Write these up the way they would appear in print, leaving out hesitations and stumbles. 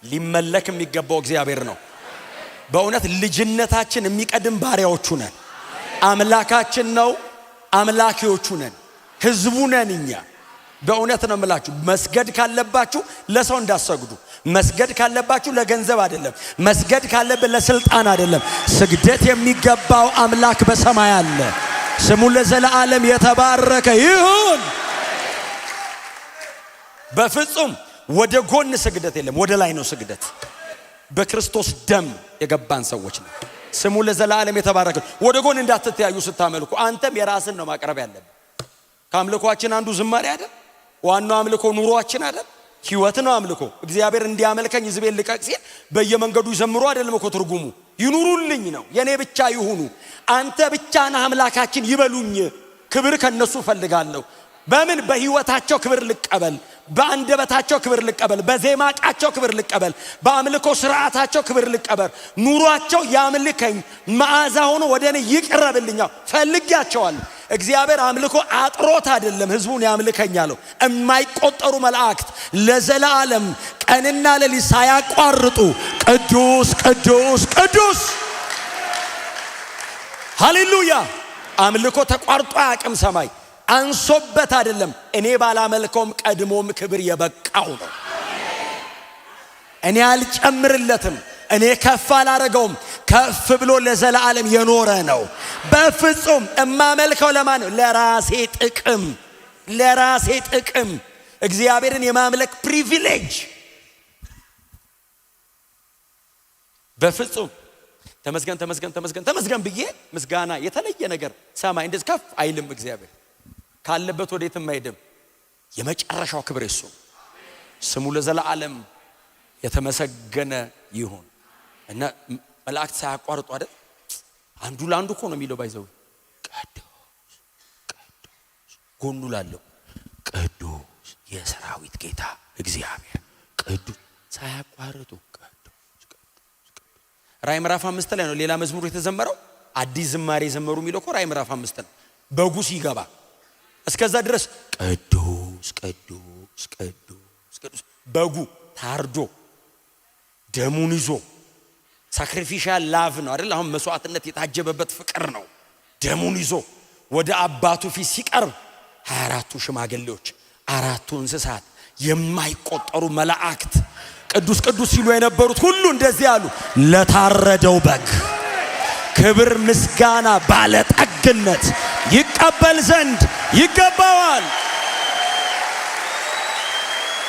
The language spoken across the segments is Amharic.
ሊመለክ የሚገባው እግዚአብሔር ነው። በእውነት ልጅነታችን የሚቀድም ባሪያዎቹ ነን። አምላካችን ነው፣ አምላኪዎቹ ነን፣ ህዝቡ ነን እኛ። በእውነት ነው የምላችሁ። መስገድ ካለባችሁ ለሰው እንዳሰግዱ። መስገድ ካለባችሁ ለገንዘብ አይደለም። መስገድ ካለብን ለስልጣን አይደለም። ስግደት የሚገባው አምላክ በሰማይ አለ። ስሙ ለዘላለም የተባረከ ይሁን። በፍጹም ወደ ጎን ስግደት የለም፣ ወደ ላይ ነው ስግደት። በክርስቶስ ደም የገባን ሰዎች ነው። ስሙ ለዘላለም የተባረከ። ወደ ጎን እንዳትተያዩ ስታመልኩ። አንተም የራስን ነው ማቅረብ ያለብን። ከአምልኮአችን አንዱ ዝማሬ አይደል? ዋናው አምልኮ ኑሮአችን አይደል? ህይወት ነው አምልኮ። እግዚአብሔር እንዲያመልከኝ ህዝቤን ልቀቅ ሲል በየመንገዱ ይዘምሩ አይደለም እኮ ትርጉሙ። ይኑሩልኝ ነው፣ የኔ ብቻ ይሁኑ፣ አንተ ብቻ ነህ አምላካችን ይበሉኝ። ክብር ከነሱ ፈልጋለሁ። በምን? በህይወታቸው ክብር ልቀበል፣ በአንደበታቸው ክብር ልቀበል፣ በዜማቃቸው ክብር ልቀበል፣ በአምልኮ ስርዓታቸው ክብር ልቀበል። ኑሯቸው ያምልከኝ፣ መዓዛ ሆኖ ወደኔ ይቅረብልኝ ፈልጊያቸዋለሁ። እግዚአብሔር አምልኮ አጥሮት አይደለም ህዝቡን ያምልከኛለው። የማይቆጠሩ መላእክት ለዘላለም ቀንና ሌሊት ሳያቋርጡ ቅዱስ ቅዱስ ቅዱስ ሃሌሉያ። አምልኮ ተቋርጦ አያውቅም። ሰማይ አንሶበት አይደለም። እኔ ባላመልከውም ቀድሞም ክብር የበቃው ነው። እኔ አልጨምርለትም፣ እኔ ከፍ አላረገውም። ከፍ ብሎ ለዘላለም የኖረ ነው። በፍጹም እማመልከው ለማን ነው? ለራሴ ጥቅም፣ ለራሴ ጥቅም። እግዚአብሔርን የማምለክ ፕሪቪሌጅ በፍጹም ተመስገን ተመስገን ተመስገን ተመስገን ብዬ ምስጋና የተለየ ነገር ሰማይ እንደዚህ ከፍ አይልም። እግዚአብሔር ካለበት ወዴትም አይደም። የመጨረሻው ክብር እሱ። ስሙ ለዘላለም የተመሰገነ ይሁን። እና መላእክት ሳያቋርጡ አይደል? አንዱ ለአንዱ እኮ ነው የሚለው። ባይዘው ቅዱስ ቅዱስ ጎኑ ላለው ቅዱስ የሰራዊት ጌታ እግዚአብሔር ቅዱስ ሳያቋርጡ ራዕይ ምዕራፍ 5 ላይ ነው ሌላ መዝሙር የተዘመረው። አዲስ ዝማሬ ዘመሩ የሚለው እኮ ራዕይ ምዕራፍ 5 ነው። በጉ ሲገባ እስከዛ ድረስ ቅዱስ ቅዱስ ቅዱስ ቅዱስ። በጉ ታርዶ ደሙን ይዞ ሳክሪፊሻል ላቭ ነው አይደል? አሁን መስዋዕትነት የታጀበበት ፍቅር ነው። ደሙን ይዞ ወደ አባቱ ፊት ሲቀርብ 24ቱ ሽማግሌዎች፣ 4ቱ እንስሳት፣ የማይቆጠሩ መላእክት ቅዱስ ቅዱስ ሲሉ የነበሩት ሁሉ እንደዚህ አሉ። ለታረደው በግ ክብር፣ ምስጋና፣ ባለጠግነት ይቀበል ዘንድ ይገባዋል።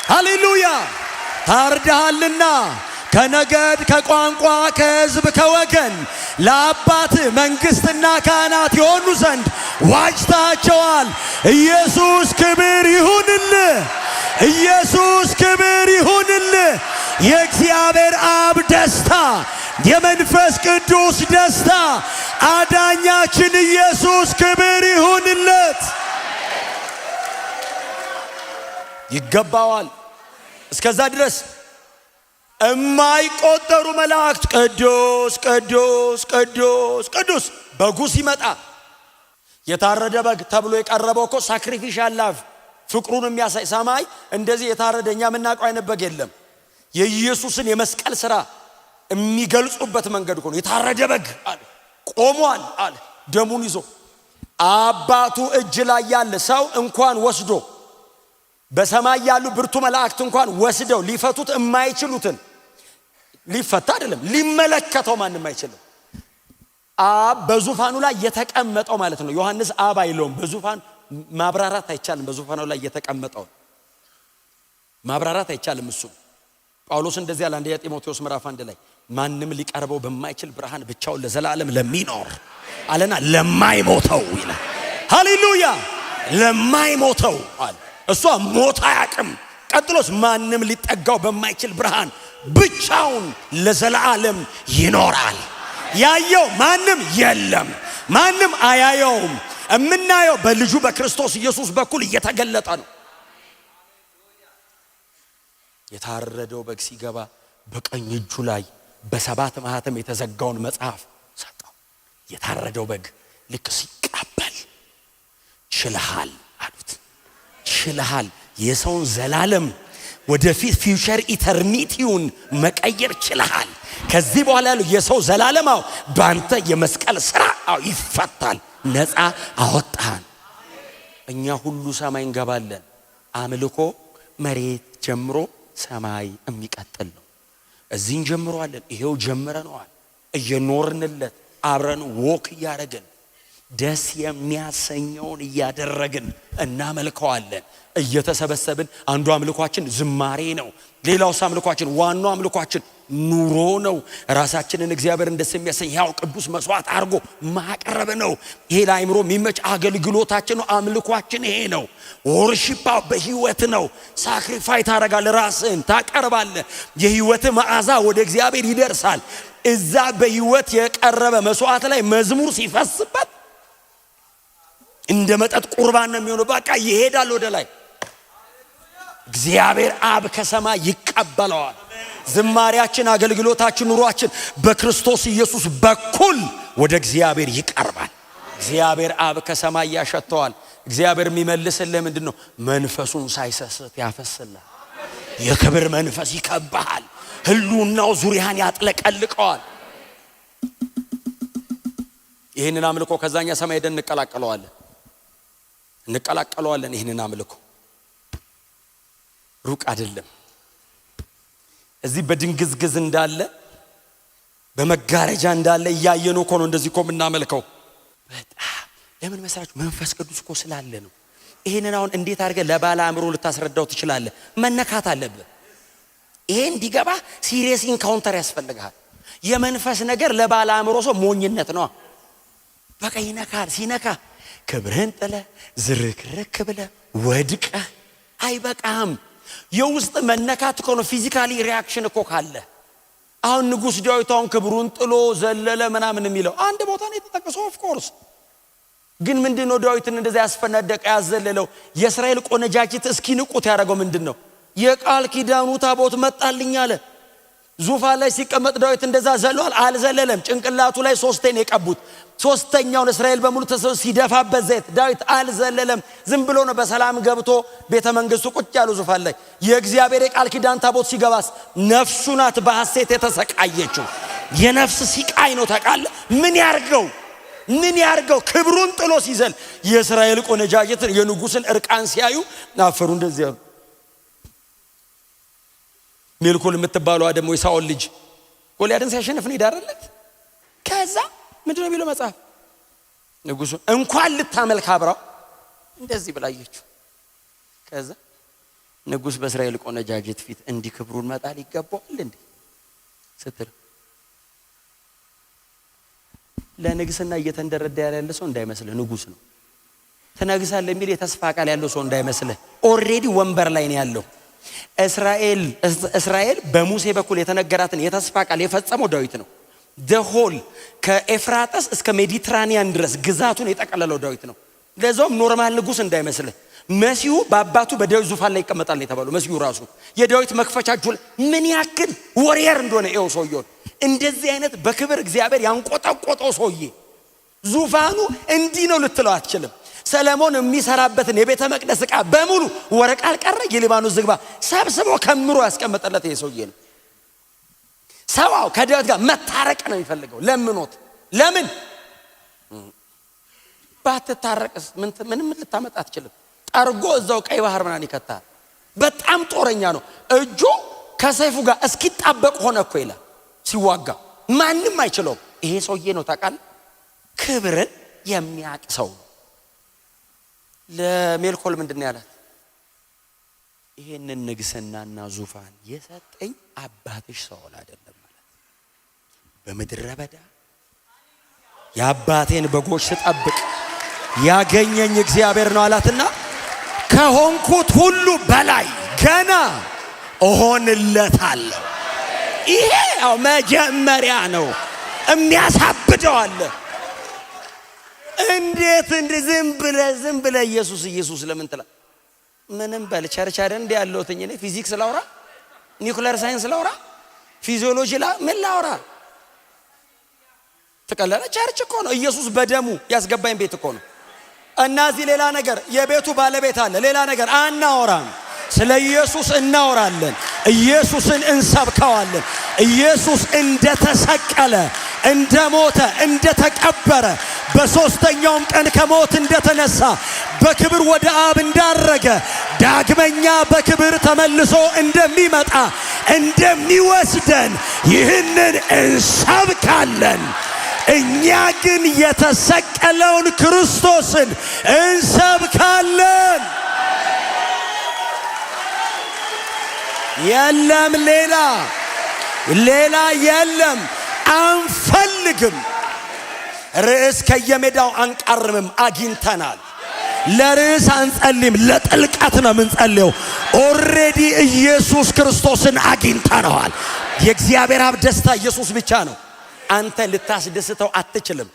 ሃሌሉያ። ታርደሃልና ከነገድ ከቋንቋ ከሕዝብ ከወገን ለአባት መንግስትና ካህናት የሆኑ ዘንድ ዋጅታቸዋል። ኢየሱስ ክብር ይሁንልህ፣ ኢየሱስ ክብር ይሁንልህ። የእግዚአብሔር አብ ደስታ፣ የመንፈስ ቅዱስ ደስታ፣ አዳኛችን ኢየሱስ ክብር ይሁንለት። ይገባዋል። እስከዛ ድረስ የማይቆጠሩ መላእክት ቅዱስ ቅዱስ ቅዱስ ቅዱስ። በጉ ሲመጣ የታረደ በግ ተብሎ የቀረበው እኮ ሳክሪፊሻል ላቭ ፍቅሩን የሚያሳይ ሰማይ እንደዚህ የታረደ እኛ የምናውቀው አይነት በግ የለም። የኢየሱስን የመስቀል ሥራ የሚገልጹበት መንገድ እኮ ነው። የታረደ በግ አለ፣ ቆሟል አለ ደሙን ይዞ። አባቱ እጅ ላይ ያለ ሰው እንኳን ወስዶ በሰማይ ያሉ ብርቱ መላእክት እንኳን ወስደው ሊፈቱት የማይችሉትን ሊፈታ አይደለም ሊመለከተው ማንም አይችልም። አብ በዙፋኑ ላይ የተቀመጠው ማለት ነው። ዮሐንስ አብ አይለውም። በዙፋን ማብራራት አይቻልም። በዙፋኑ ላይ የተቀመጠው ማብራራት አይቻልም። እሱ ጳውሎስ እንደዚህ ያለ አንደኛ ጢሞቴዎስ ምዕራፍ 1 ላይ ማንም ሊቀርበው በማይችል ብርሃን ብቻውን ለዘላለም ለሚኖር አለና ለማይሞተው ይላል። ሃሌሉያ። ለማይሞተው አለ። እሷ ሞት አያውቅም። ቀጥሎስ ማንም ሊጠጋው በማይችል ብርሃን ብቻውን ለዘላለም ይኖራል። ያየው ማንም የለም፣ ማንም አያየውም። እምናየው በልጁ በክርስቶስ ኢየሱስ በኩል እየተገለጠ ነው። የታረደው በግ ሲገባ በቀኝ እጁ ላይ በሰባት ማህተም የተዘጋውን መጽሐፍ ሰጠው። የታረደው በግ ልክ ሲቀበል ችለሃል አሉት። ችለሃል። የሰውን ዘላለም ወደፊት ፊውቸር ኢተርኒቲውን መቀየር ችለሃል። ከዚህ በኋላ ያለው የሰው ዘላለማው ባንተ የመስቀል ሥራ ይፈታል። ነፃ አወጣን። እኛ ሁሉ ሰማይ እንገባለን። አምልኮ መሬት ጀምሮ ሰማይ የሚቀጥል ነው። እዚህ እንጀምረዋለን። ይሄው ጀምረነዋል። እየኖርንለት አብረን ወክ እያደረግን ደስ የሚያሰኘውን እያደረግን እናመልከዋለን። እየተሰበሰብን አንዱ አምልኳችን ዝማሬ ነው። ሌላው አምልኳችን ዋናው አምልኳችን ኑሮ ነው። ራሳችንን እግዚአብሔርን ደስ የሚያሰኝ ያው ቅዱስ መስዋዕት አድርጎ ማቅረብ ነው። ይሄ ለአእምሮ የሚመች አገልግሎታችን ነው። አምልኳችን ይሄ ነው። ወርሺፕ በህይወት ነው። ሳክሪፋይ ታደርጋለህ፣ ራስህን ታቀርባለህ። የህይወት መዓዛ ወደ እግዚአብሔር ይደርሳል። እዛ በህይወት የቀረበ መስዋዕት ላይ መዝሙር ሲፈስበት እንደ መጠጥ ቁርባን ነው የሚሆነው። በቃ ይሄዳል ወደ ላይ። እግዚአብሔር አብ ከሰማይ ይቀበለዋል። ዝማሬያችን፣ አገልግሎታችን፣ ኑሯችን በክርስቶስ ኢየሱስ በኩል ወደ እግዚአብሔር ይቀርባል። እግዚአብሔር አብ ከሰማይ ያሸተዋል። እግዚአብሔር የሚመልስልህ ምንድነው? መንፈሱን ሳይሰስት ያፈስልሃል። የክብር መንፈስ ይከብሃል። ህልውናው ዙሪያን ያጥለቀልቀዋል። ይህንን አምልኮ ከዛኛ ሰማይ ሄደን እንቀላቀለዋለን። ይህንን አምልኮ ሩቅ አይደለም። እዚህ በድንግዝግዝ እንዳለ በመጋረጃ እንዳለ እያየነው እኮ ነው። እንደዚህ እኮ የምናመልከው በጣም ለምን መሰራችሁ? መንፈስ ቅዱስ እኮ ስላለ ነው። ይሄንን አሁን እንዴት አድርገህ ለባለ አእምሮ ልታስረዳው ትችላለህ? መነካት አለብህ። ይሄ እንዲገባ ሲሪየስ ኢንካውንተር ያስፈልጋል። የመንፈስ ነገር ለባለ አእምሮ ሰው ሞኝነት ነው። በቃ ይነካል። ሲነካ ክብርህን ጥለህ ዝርክርክ ብለህ ወድቀህ አይበቃም። የውስጥ መነካት እኮ ነው። ፊዚካሊ ሪያክሽን እኮ ካለ አሁን ንጉሥ ዳዊት አሁን ክብሩን ጥሎ ዘለለ ምናምን የሚለው አንድ ቦታ ነው የተጠቀሰው። ኦፍ ኮርስ ግን ምንድነው ዳዊትን እንደዛ ያስፈነደቀ ያዘለለው? የእስራኤል ቆነጃጅት እስኪንቁት ያደረገው ምንድነው? የቃል ኪዳኑ ታቦት መጣልኝ አለ። ዙፋን ላይ ሲቀመጥ ዳዊት እንደዛ ዘሏል? አልዘለለም። ጭንቅላቱ ላይ ሶስቴን የቀቡት ሶስተኛውን እስራኤል በሙሉ ተሰው ሲደፋበት ዘይት ዳዊት አልዘለለም። ዝም ብሎ ነው በሰላም ገብቶ ቤተ መንግስቱ ቁጭ ያለው ዙፋን ላይ። የእግዚአብሔር የቃል ኪዳን ታቦት ሲገባስ ነፍሱ ናት በሐሴት የተሰቃየችው። የነፍስ ሲቃይ ነው። ታውቃለህ? ምን ያርገው? ክብሩን ጥሎ ሲዘል የእስራኤል ቆነጃጅት የንጉስን እርቃን ሲያዩ አፈሩ። እንደዚህ ያሉ ሜልኮል የምትባለው ደግሞ የሳኦል ልጅ ጎልያድን ሲያሸንፍ ነው ይዳረለት። ከዛ ምንድነው የሚለው መጽሐፍ? ንጉሱ እንኳን ልታመልክ አብራው እንደዚህ ብላየችው። ከዛ ንጉስ በእስራኤል ቆነጃጅት ፊት እንዲህ ክብሩን መጣል ይገባዋል እንዴ ስትል ለንግስና እየተንደረደ ያለ ሰው እንዳይመስልህ። ንጉስ ነው። ተነግሳለህ የሚል የተስፋ ቃል ያለው ሰው እንዳይመስልህ። ኦሬዲ ወንበር ላይ ነው ያለው። እስራኤል በሙሴ በኩል የተነገራትን የተስፋ ቃል የፈጸመው ዳዊት ነው። ደሆል ከኤፍራጥስ እስከ ሜዲትራኒያን ድረስ ግዛቱን የጠቀለለው ዳዊት ነው። ለዛውም ኖርማል ንጉስ እንዳይመስልህ። መሲሁ በአባቱ በዳዊት ዙፋን ላይ ይቀመጣል የተባለው መሲሁ ራሱ የዳዊት መክፈቻ እጁ ላይ ምን ያክል ወሪየር እንደሆነ ይኸው ሰውየው። እንደዚህ አይነት በክብር እግዚአብሔር ያንቆጠቆጠው ሰውዬ ዙፋኑ እንዲህ ነው ልትለው አትችልም። ሰለሞን የሚሰራበትን የቤተ መቅደስ ዕቃ በሙሉ ወርቅ አልቀረ የሊባኖስ ዝግባ ሰብስቦ ከምሮ ያስቀመጠለት ይሄ ሰውዬ ነው። ሰዋው ከዳዊት ጋር መታረቅ ነው የሚፈልገው። ለምኖት ለምን ባትታረቅስ ምንም ልታመጣ አትችልም። ጠርጎ እዛው ቀይ ባህር ምናምን ይከታል። በጣም ጦረኛ ነው። እጁ ከሰይፉ ጋር እስኪጣበቅ ሆነ እኮ ይላል ሲዋጋ። ማንም አይችለውም። ይሄ ሰውዬ ነው ታውቃለህ፣ ክብርን የሚያቅ ሰው። ለሜልኮል ምንድነው ያላት? ይሄንን ንግስናና ዙፋን የሰጠኝ አባትሽ ሳኦል አይደለም ማለት። በምድረ በዳ የአባቴን በጎች ስጠብቅ ያገኘኝ እግዚአብሔር ነው አላትና ከሆንኩት ሁሉ በላይ ገና እሆንለታለሁ። ይሄ ያው መጀመሪያ ነው። የሚያሳብደው አለ። እንዴት ዝም ብለ ኢየሱስ ለምን ትላ? ምንም በል ቸርች አይደል እንዴ ያለሁት እኔ ፊዚክስ ላውራ፣ ኒውክሌር ሳይንስ ላውራ፣ ፊዚዮሎጂ ምን ላውራ? ተቀለለ ቸርች እኮ ነው። ኢየሱስ በደሙ ያስገባኝ ቤት እኮ ነው። እናዚህ ሌላ ነገር የቤቱ ባለቤት አለ። ሌላ ነገር አናወራም። ስለ ኢየሱስ እናወራለን። ኢየሱስን እንሰብከዋለን። ኢየሱስ እንደተሰቀለ፣ እንደሞተ፣ እንደተቀበረ፣ በሶስተኛውም ቀን ከሞት እንደተነሳ፣ በክብር ወደ አብ እንዳረገ፣ ዳግመኛ በክብር ተመልሶ እንደሚመጣ፣ እንደሚወስደን ይህንን እንሰብካለን። እኛ ግን የተሰቀለውን ክርስቶስን እንሰብካለን። የለም ሌላ የለም። አንፈልግም። ርዕስ ከየሜዳው አንቃርምም፣ አግኝተናል። ለርዕስ አንጸልይም፣ ለጥልቀት ነው የምንጸልየው። ኦሬዲ ኢየሱስ ክርስቶስን አግኝተነዋል። የእግዚአብሔር አብ ደስታ ኢየሱስ ብቻ ነው። አንተ ልታስደስተው አትችልም።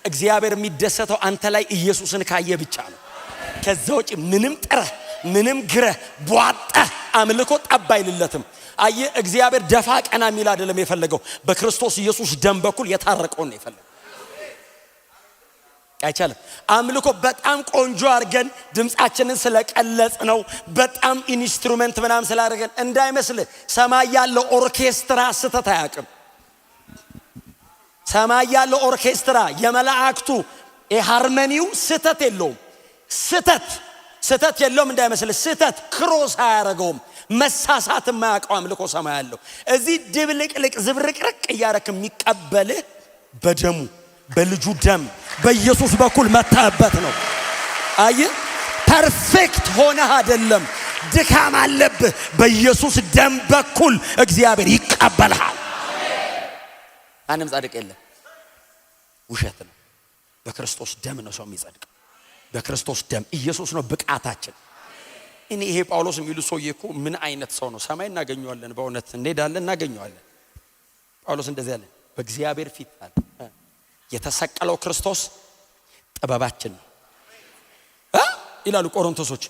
እግዚአብሔር የሚደሰተው አንተ ላይ ኢየሱስን ካየ ብቻ ነው። ከዛ ውጪ ምንም ጥረህ ምንም ግረህ ቧጠህ አምልኮ ጠብ አይልለትም። አየ እግዚአብሔር ደፋ ቀና የሚል አይደለም የፈለገው፣ በክርስቶስ ኢየሱስ ደም በኩል የታረቀውን ነው የፈለገው። አይቻልም። አምልኮ በጣም ቆንጆ አድርገን ድምጻችንን ስለቀለጽ ነው፣ በጣም ኢንስትሩመንት ምናምን ስላደረገን እንዳይመስል። ሰማይ ያለው ኦርኬስትራ ስተት አያውቅም። ሰማይ ያለው ኦርኬስትራ የመላእክቱ የሃርመኒው ስተት የለውም። ስተት የለውም እንዳይመስል። ስተት ክሮስ አያረገውም። መሳሳት የማያውቀው አምልኮ ሰማይ ያለው። እዚህ ድብልቅልቅ ዝብርቅርቅ እያረክ የሚቀበልህ በደሙ በልጁ ደም በኢየሱስ በኩል መታበት ነው። አይ ፐርፌክት ሆነህ አይደለም፣ ድካም አለብህ። በኢየሱስ ደም በኩል እግዚአብሔር ይቀበልሃል። ማንም ጻድቅ የለም፣ ውሸት ነው። በክርስቶስ ደም ነው ሰው የሚጸድቅ። በክርስቶስ ደም ኢየሱስ ነው ብቃታችን። እኔ ይሄ ጳውሎስ የሚሉ ሰውዬ እኮ ምን አይነት ሰው ነው? ሰማይ እናገኘዋለን፣ በእውነት እንሄዳለን፣ እናገኘዋለን። ጳውሎስ እንደዚህ ያለ በእግዚአብሔር ፊት አለ የተሰቀለው ክርስቶስ ጥበባችን ነው ይላሉ ቆሮንቶሶች።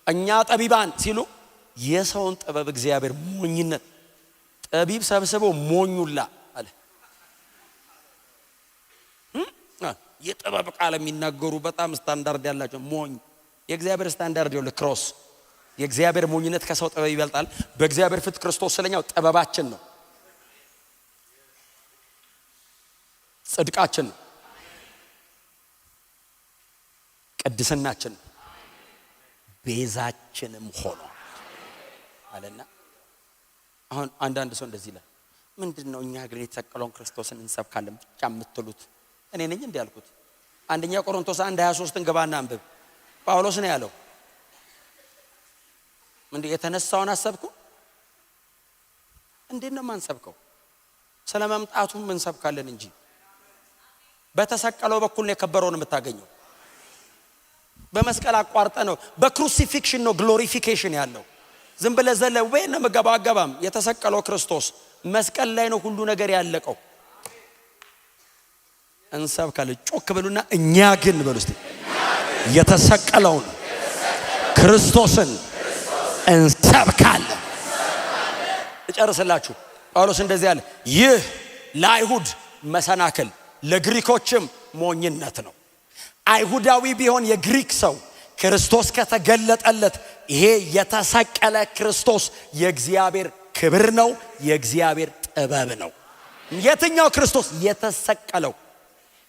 እኛ ጠቢባን ሲሉ የሰውን ጥበብ እግዚአብሔር ሞኝነት፣ ጠቢብ ሰብስበው ሞኙላ አለ። የጥበብ ቃል የሚናገሩ በጣም ስታንዳርድ ያላቸው ሞኝ። የእግዚአብሔር ስታንዳርድ ይኸውልህ ክሮስ። የእግዚአብሔር ሞኝነት ከሰው ጥበብ ይበልጣል። በእግዚአብሔር ፊት ክርስቶስ ስለኛው ጥበባችን ነው፣ ጽድቃችን ነው፣ ቅድስናችን ነው፣ ቤዛችንም ሆኖ አለና። አሁን አንዳንድ ሰው እንደዚህ ይላል፣ ምንድነው እኛ ግን የተሰቀለውን ክርስቶስን እንሰብካለን ብቻ የምትሉት? እኔ ነኝ እንዴ ያልኩት? አንደኛ ቆሮንቶስ 1:23 ገባና አንብብ። ጳውሎስ ነው ያለው። እንዴ የተነሳውን አሰብኩ? እንዴት ነው ማንሰብከው? ስለመምጣቱም እንሰብካለን እንጂ በተሰቀለው በኩል ነው የከበረውን የምታገኘው። በመስቀል አቋርጠ ነው፣ በክሩሲፊክሽን ነው ግሎሪፊኬሽን ያለው። ዝም ብለህ ዘለ ወይ ነው መገባገባም። የተሰቀለው ክርስቶስ መስቀል ላይ ነው ሁሉ ነገር ያለቀው። እንሰብካለን። ጮክ ብሉና እኛ ግን በሉ እስቲ የተሰቀለውን ክርስቶስን እንሰብካለን። እጨርስላችሁ። ጳውሎስ እንደዚህ አለ፣ ይህ ለአይሁድ መሰናክል ለግሪኮችም ሞኝነት ነው። አይሁዳዊ ቢሆን የግሪክ ሰው ክርስቶስ ከተገለጠለት ይሄ የተሰቀለ ክርስቶስ የእግዚአብሔር ክብር ነው፣ የእግዚአብሔር ጥበብ ነው። የትኛው ክርስቶስ? የተሰቀለው።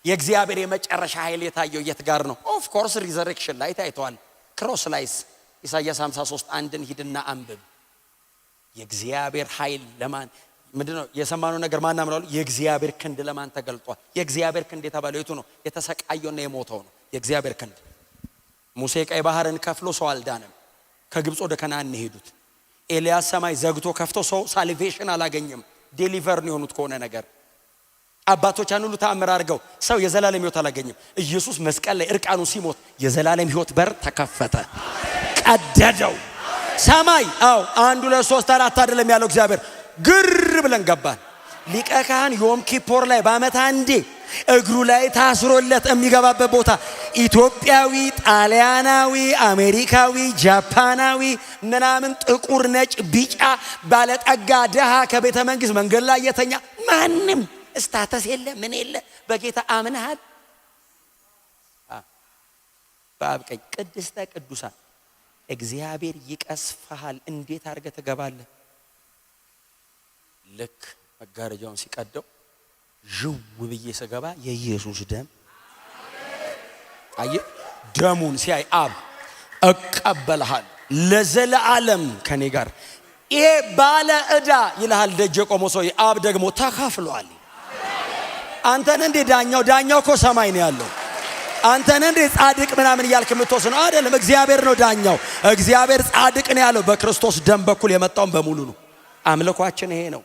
የእግዚአብሔር የመጨረሻ ኃይል የታየው የት ጋር ነው? ኦፍ ኮርስ ሪዘሬክሽን ላይ ታይቷል። ክሮስ ላይስ ኢሳይያስ 53:1 ሂድና አንብብ። የእግዚአብሔር ኃይል ለማን ምንድነው? የሰማነው ነገር ማን አምናሉ? የእግዚአብሔር ክንድ ለማን ተገልጧል? የእግዚአብሔር ክንድ የተባለው የቱ ነው? የተሰቃየውና የሞተው ነው የእግዚአብሔር ክንድ። ሙሴ ቀይ ባህርን ከፍሎ ሰው አልዳነም። ከግብፅ ወደ ከነዓን ሄዱት። ኤልያስ ሰማይ ዘግቶ ከፍቶ ሰው ሳልቬሽን አላገኘም። ዴሊቨር ነው የሆኑት ከሆነ ነገር። አባቶቻን ሁሉ ተአምር አድርገው ሰው የዘላለም ሕይወት አላገኘም። ኢየሱስ መስቀል ላይ እርቃኑ ሲሞት የዘላለም ሕይወት በር ተከፈተ፣ ቀደደው ሰማይ። አው 1 2 3 4 አይደለም ያለው እግዚአብሔር። ግር ብለን ገባን። ሊቀ ካህን ዮም ኪፖር ላይ በዓመት አንዴ እግሩ ላይ ታስሮለት የሚገባበት ቦታ ኢትዮጵያዊ፣ ጣሊያናዊ፣ አሜሪካዊ፣ ጃፓናዊ ምናምን ጥቁር፣ ነጭ፣ ቢጫ፣ ባለጠጋ፣ ደሃ፣ ከቤተ መንግስት መንገድ ላይ የተኛ ማንም ስታተስ የለ ምን የለ በጌታ አምነሃል። በአብ ቀኝ ቅድስተ ቅዱሳን እግዚአብሔር ይቀስፋል እንዴት አድርገህ ትገባለህ? ልክ መጋረጃውን ሲቀደው ዥው ብዬ ስገባ የኢየሱስ ደም አየ ደሙን ሲያይ አብ እቀበልሃል ለዘላለም ከኔ ጋር ይሄ ባለ ዕዳ ይልሃል ደጅ የቆመ ሰው አብ ደግሞ ተካፍሏል። አንተን እንደ ዳኛው እኮ ሰማይ ነው ያለው። አንተን እንደ ጻድቅ ምናምን እያልክ የምትወስነው አይደለም። እግዚአብሔር ነው ዳኛው። እግዚአብሔር ጻድቅ ነው ያለው በክርስቶስ ደም በኩል የመጣውን በሙሉ ነው። አምልኳችን ይሄ ነው።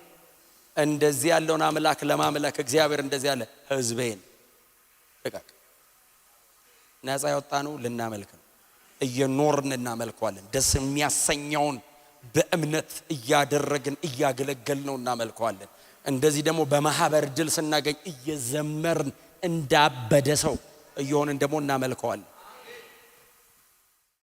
እንደዚህ ያለውን አምላክ ለማምለክ እግዚአብሔር እንደዚህ ያለ ህዝቤን ልቀቅ ነፃ ያወጣነው ልናመልክ ነው። እየኖርን እናመልከዋለን። ደስ የሚያሰኘውን በእምነት እያደረግን እያገለገልነው እናመልከዋለን። እንደዚህ ደግሞ በማህበር ድል ስናገኝ እየዘመርን እንዳበደ ሰው እየሆንን ደግሞ እናመልከዋለን።